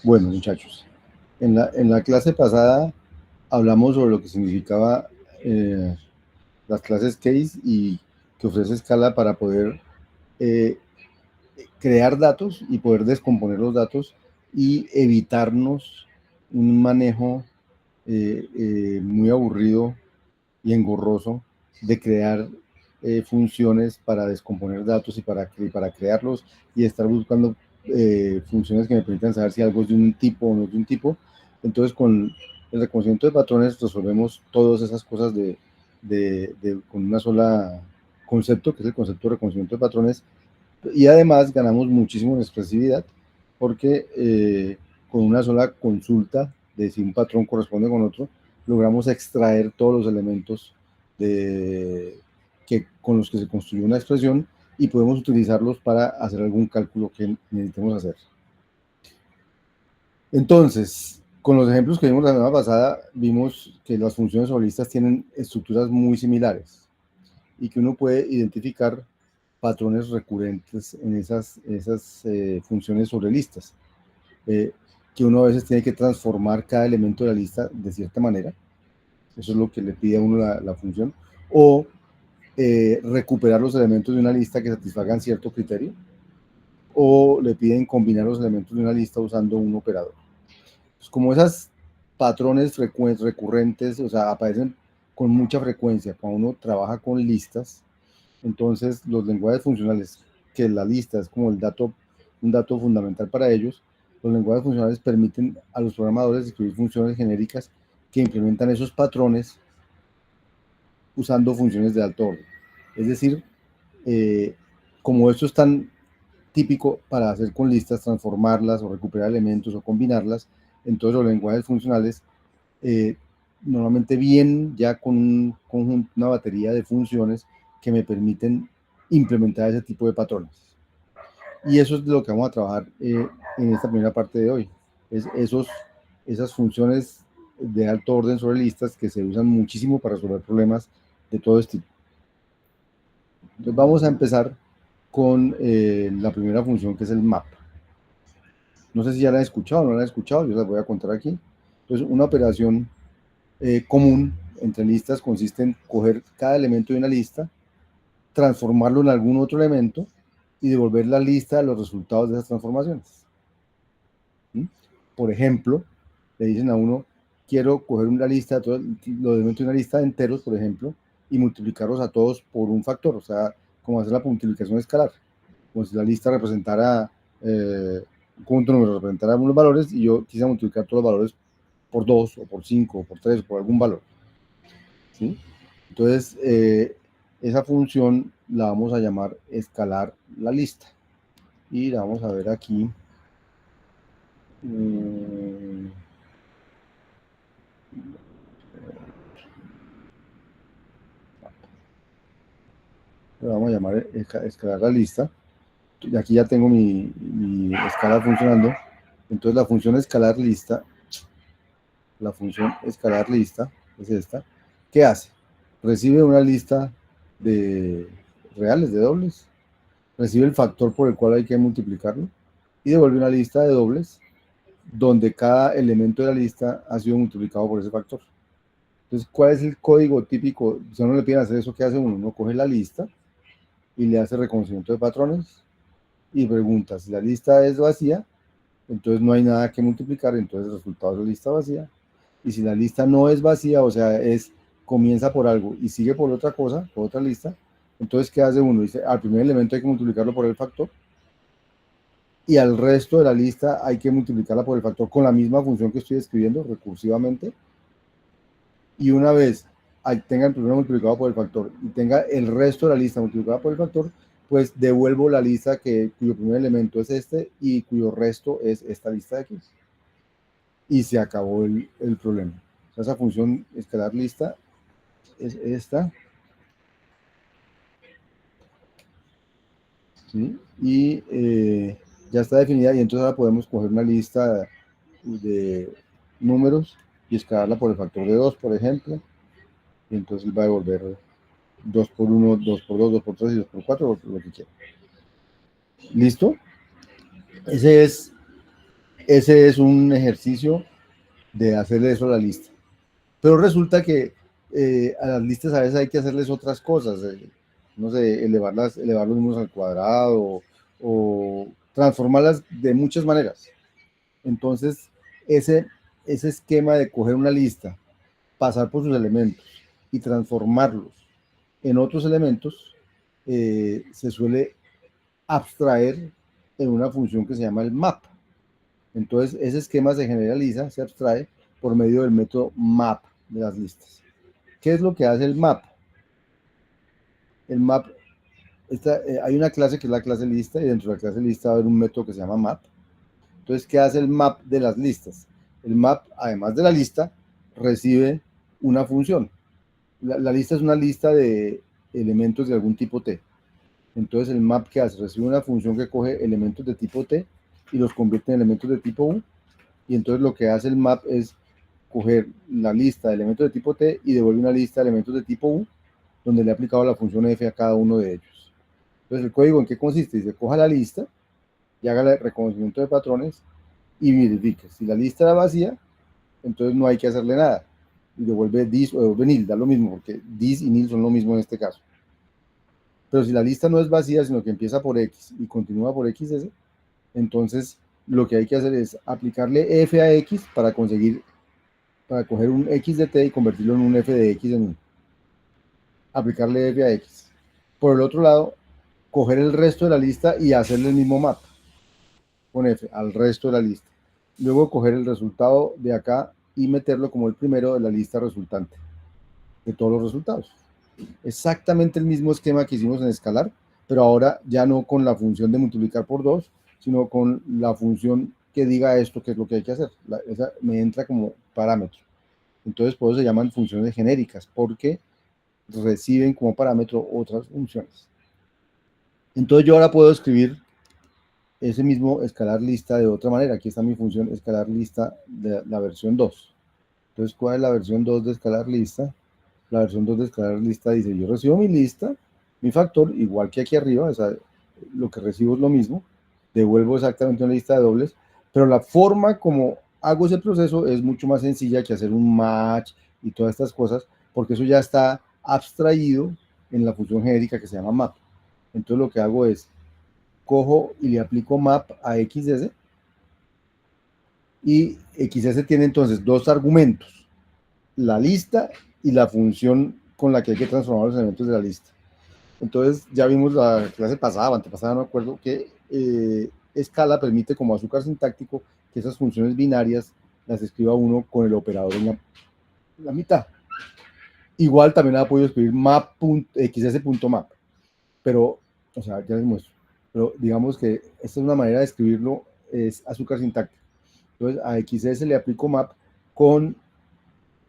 Bueno, muchachos, en la clase pasada hablamos sobre lo que significaba las clases case y que ofrece Scala para poder eh, crear datos y poder descomponer los datos y evitarnos un manejo muy aburrido y engorroso de crear funciones para descomponer datos y para crearlos y estar buscando funciones que me permitan saber si algo es de un tipo o no es de un tipo. Entonces, con el reconocimiento de patrones resolvemos todas esas cosas con una sola concepto, que es el concepto de reconocimiento de patrones, y además ganamos muchísimo en expresividad porque con una sola consulta de si un patrón corresponde con otro, logramos extraer todos los elementos con los que se construyó una expresión y podemos utilizarlos para hacer algún cálculo que necesitemos hacer. Entonces, con los ejemplos que vimos la semana pasada, vimos que las funciones sobristas tienen estructuras muy similares y que uno puede identificar patrones recurrentes en esas funciones sobre listas, que uno a veces tiene que transformar cada elemento de la lista de cierta manera, eso es lo que le pide a uno la función, o recuperar los elementos de una lista que satisfagan cierto criterio, o le piden combinar los elementos de una lista usando un operador. Pues como esas patrones recurrentes, o sea, aparecen con mucha frecuencia cuando uno trabaja con listas, entonces los lenguajes funcionales, que la lista es como un dato fundamental para ellos, los lenguajes funcionales permiten a los programadores escribir funciones genéricas que implementan esos patrones usando funciones de alto orden. Es decir, eh, como esto es tan típico para hacer con listas, transformarlas o recuperar elementos o combinarlas, entonces los lenguajes funcionales eh, normalmente vienen ya con un conjunto, una batería de funciones que me permiten implementar ese tipo de patrones. Y eso es de lo que vamos a trabajar en esta primera parte de hoy. Esas funciones de alto orden sobre listas que se usan muchísimo para resolver problemas de todo este tipo. Entonces vamos a empezar con la primera función, que es el map. No sé si ya la han escuchado o no la han escuchado, yo las voy a contar aquí. Entonces, una operación común entre listas consiste en coger cada elemento de una lista, transformarlo en algún otro elemento y devolver la lista de los resultados de esas transformaciones. ¿Mm? Por ejemplo, le dicen a uno, quiero coger una lista de todos los elementos de una lista de enteros, por ejemplo, y multiplicarlos a todos por un factor, o sea, como hacer la multiplicación escalar, como si la lista representara un conjunto de números, representara unos valores y yo quisiera multiplicar todos los valores por 2 o por 5 o por 3 o por algún valor. ¿Sí? Entonces, esa función la vamos a llamar escalar la lista. Y la vamos a ver aquí. La vamos a llamar escalar la lista. Y aquí ya tengo mi escala funcionando. Entonces la función escalar lista es esta. ¿Qué hace? Recibe una lista de reales, de dobles, recibe el factor por el cual hay que multiplicarlo y devuelve una lista de dobles donde cada elemento de la lista ha sido multiplicado por ese factor. Entonces, ¿cuál es el código típico? Si a uno le piden hacer eso, ¿qué hace uno? Uno coge la lista y le hace reconocimiento de patrones y pregunta si la lista es vacía, entonces no hay nada que multiplicar, entonces el resultado es la lista vacía. Y si la lista no es vacía, o sea, comienza por algo y sigue por otra cosa, por otra lista, entonces ¿qué hace uno? Dice, al primer elemento hay que multiplicarlo por el factor y al resto de la lista hay que multiplicarla por el factor con la misma función que estoy escribiendo recursivamente. Y una vez tenga el primero multiplicado por el factor y tenga el resto de la lista multiplicada por el factor, pues devuelvo la lista cuyo primer elemento es este y cuyo resto es esta lista de aquí. Y se acabó el problema. O sea, esa función escalar lista es esta. ¿Sí? Y ya está definida y entonces ahora podemos coger una lista de números y escalarla por el factor de 2, por ejemplo, y entonces va a devolver 2 por 1, 2 por 2, 2 por 3 y 2 por 4, lo que quiera. ¿Listo? Ese es ese es un ejercicio de hacerle eso a la lista. Pero resulta que a las listas a veces hay que hacerles otras cosas, no sé, elevar los números al cuadrado o transformarlas de muchas maneras. Entonces, ese, ese esquema de coger una lista, pasar por sus elementos y transformarlos en otros elementos, se suele abstraer en una función que se llama el map. Entonces, ese esquema se generaliza, se abstrae por medio del método map de las listas. ¿Qué es lo que hace el map? El map, hay una clase que es la clase lista y dentro de la clase lista va a haber un método que se llama map. Entonces, ¿qué hace el map de las listas? El map, además de la lista, recibe una función. La lista es una lista de elementos de algún tipo T. Entonces, el map que hace, recibe una función que coge elementos de tipo T y los convierte en elementos de tipo U. Y entonces lo que hace el map es coger la lista de elementos de tipo T y devuelve una lista de elementos de tipo U, donde le ha aplicado la función f a cada uno de ellos. Entonces, ¿el código en qué consiste? Dice, coja la lista y haga el reconocimiento de patrones y verifique. Si la lista era vacía, entonces no hay que hacerle nada. Y devuelve dis o devuelve nil, da lo mismo, porque dis y nil son lo mismo en este caso. Pero si la lista no es vacía, sino que empieza por X y continúa por XS, entonces lo que hay que hacer es aplicarle f a X para coger un X de T y convertirlo en un f de X en 1. Aplicarle f a X. Por el otro lado, coger el resto de la lista y hacerle el mismo map con f al resto de la lista. Luego coger el resultado de acá y meterlo como el primero de la lista resultante de todos los resultados. Exactamente el mismo esquema que hicimos en escalar, pero ahora ya no con la función de multiplicar por 2, sino con la función que diga esto, que es lo que hay que hacer. Esa me entra como parámetro. Entonces, por eso se llaman funciones genéricas, porque reciben como parámetro otras funciones. Entonces, yo ahora puedo escribir ese mismo escalar lista de otra manera. Aquí está mi función escalar lista de la versión 2. Entonces, ¿cuál es la versión 2 de escalar lista? La versión 2 de escalar lista dice, yo recibo mi lista, mi factor, igual que aquí arriba, o sea, lo que recibo es lo mismo, devuelvo exactamente una lista de dobles, pero la forma como hago ese proceso es mucho más sencilla que hacer un match y todas estas cosas, porque eso ya está abstraído en la función genérica que se llama map. Entonces lo que hago es, cojo y le aplico map a XS, y XS tiene entonces dos argumentos, la lista y la función con la que hay que transformar los elementos de la lista. Entonces ya vimos la clase pasada o antepasada, no me acuerdo, que escala permite como azúcar sintáctico que esas funciones binarias las escriba uno con el operador en la mitad. Igual también ha podido escribir xs.map, pero, o sea, ya les muestro. Pero digamos que esta es una manera de escribirlo, es azúcar sintáctico. Entonces a xs le aplico map con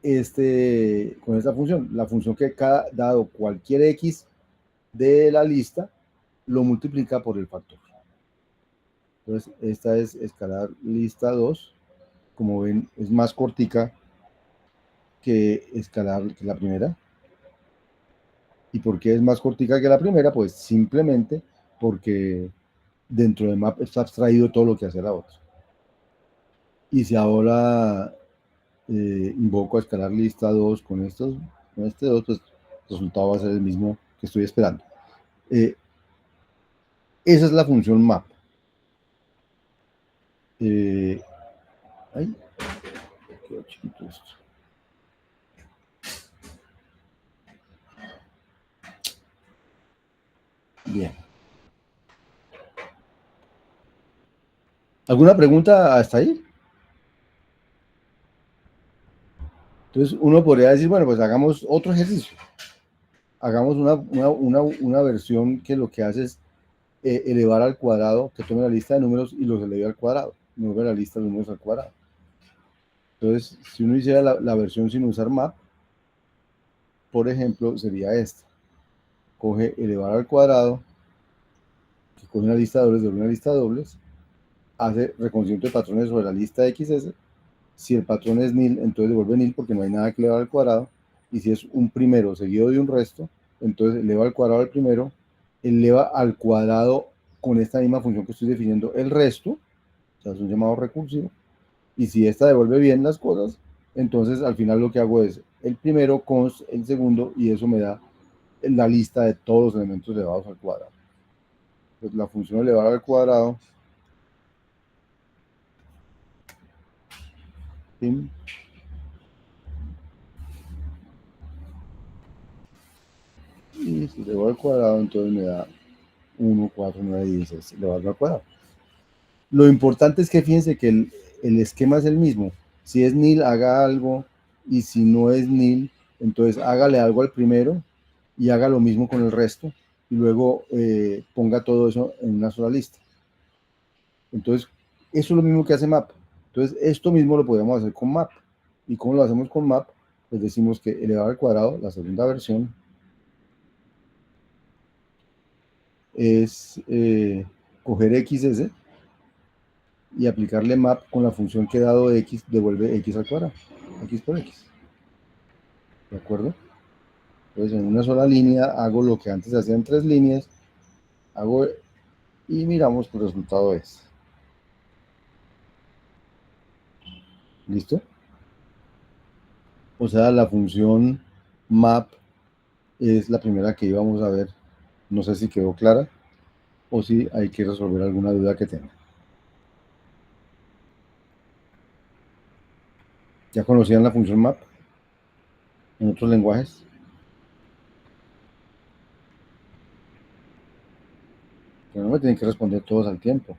esta función, la función que dado cualquier x de la lista, lo multiplica por el factor. Entonces, esta es escalar lista 2. Como ven, es más cortica que escalar que la primera. ¿Y por qué es más cortica que la primera? Pues simplemente porque dentro de map está abstraído todo lo que hace la otra. Y si ahora invoco a escalar lista 2 con este 2, pues el resultado va a ser el mismo que estoy esperando. Esa es la función map. Ay, quedó chiquito esto. Bien. ¿Alguna pregunta hasta ahí? Entonces uno podría decir, bueno, pues hagamos otro ejercicio. Hagamos una versión que lo que hace es elevar al cuadrado, que tome la lista de números y los eleve al cuadrado. Mueve la lista de números al cuadrado. Entonces, si uno hiciera la versión sin usar map, por ejemplo, sería esta. Coge elevar al cuadrado, que coge una lista de dobles, una lista de dobles, hace reconocimiento de patrones sobre la lista de XS. Si el patrón es nil, entonces devuelve nil porque no hay nada que elevar al cuadrado. Y si es un primero seguido de un resto, entonces eleva al cuadrado al primero, eleva al cuadrado con esta misma función que estoy definiendo el resto, O sea, es un llamado recursivo. Y si esta devuelve bien las cosas, entonces al final lo que hago es el primero const el segundo y eso me da la lista de todos los elementos elevados al cuadrado. Pues la función elevada al cuadrado, ¿sí? Y si elevado al cuadrado, entonces me da 1, 4, 9, 16 elevado al cuadrado. Lo importante es que fíjense que el esquema es el mismo. Si es nil, haga algo, y si no es nil, entonces hágale algo al primero y haga lo mismo con el resto, y luego ponga todo eso en una sola lista. Entonces, eso es lo mismo que hace map. Entonces, esto mismo lo podemos hacer con map. ¿Y cómo lo hacemos con map? Pues decimos que elevado al cuadrado, la segunda versión, es coger xs y aplicarle map con la función que dado x devuelve x al cuadrado, x por x. ¿De acuerdo? Entonces, en una sola línea hago lo que antes hacía en 3 líneas, hago y miramos qué resultado es. ¿Listo? O sea, la función map es la primera que íbamos a ver. No sé si quedó clara o si hay que resolver alguna duda que tenga. ¿Ya conocían la función map en otros lenguajes? Pero no me tienen que responder todos al tiempo.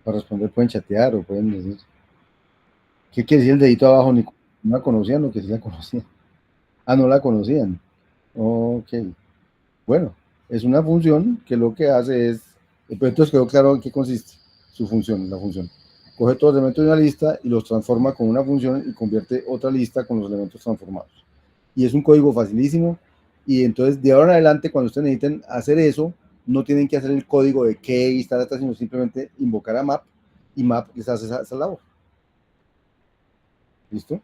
Para responder pueden chatear o pueden decir. ¿Qué quiere decir el dedito abajo? Ni no la conocían o que sí la conocían. Ah, no la conocían. Ok. Bueno, es una función que lo que hace es. Pues entonces quedó claro en qué consiste su función, la función. Coge todos los elementos de una lista y los transforma con una función y convierte otra lista con los elementos transformados. Y es un código facilísimo. Y entonces, de ahora en adelante, cuando ustedes necesiten hacer eso, no tienen que hacer el código de case, sino simplemente invocar a map y map les hace esa labor. ¿Listo?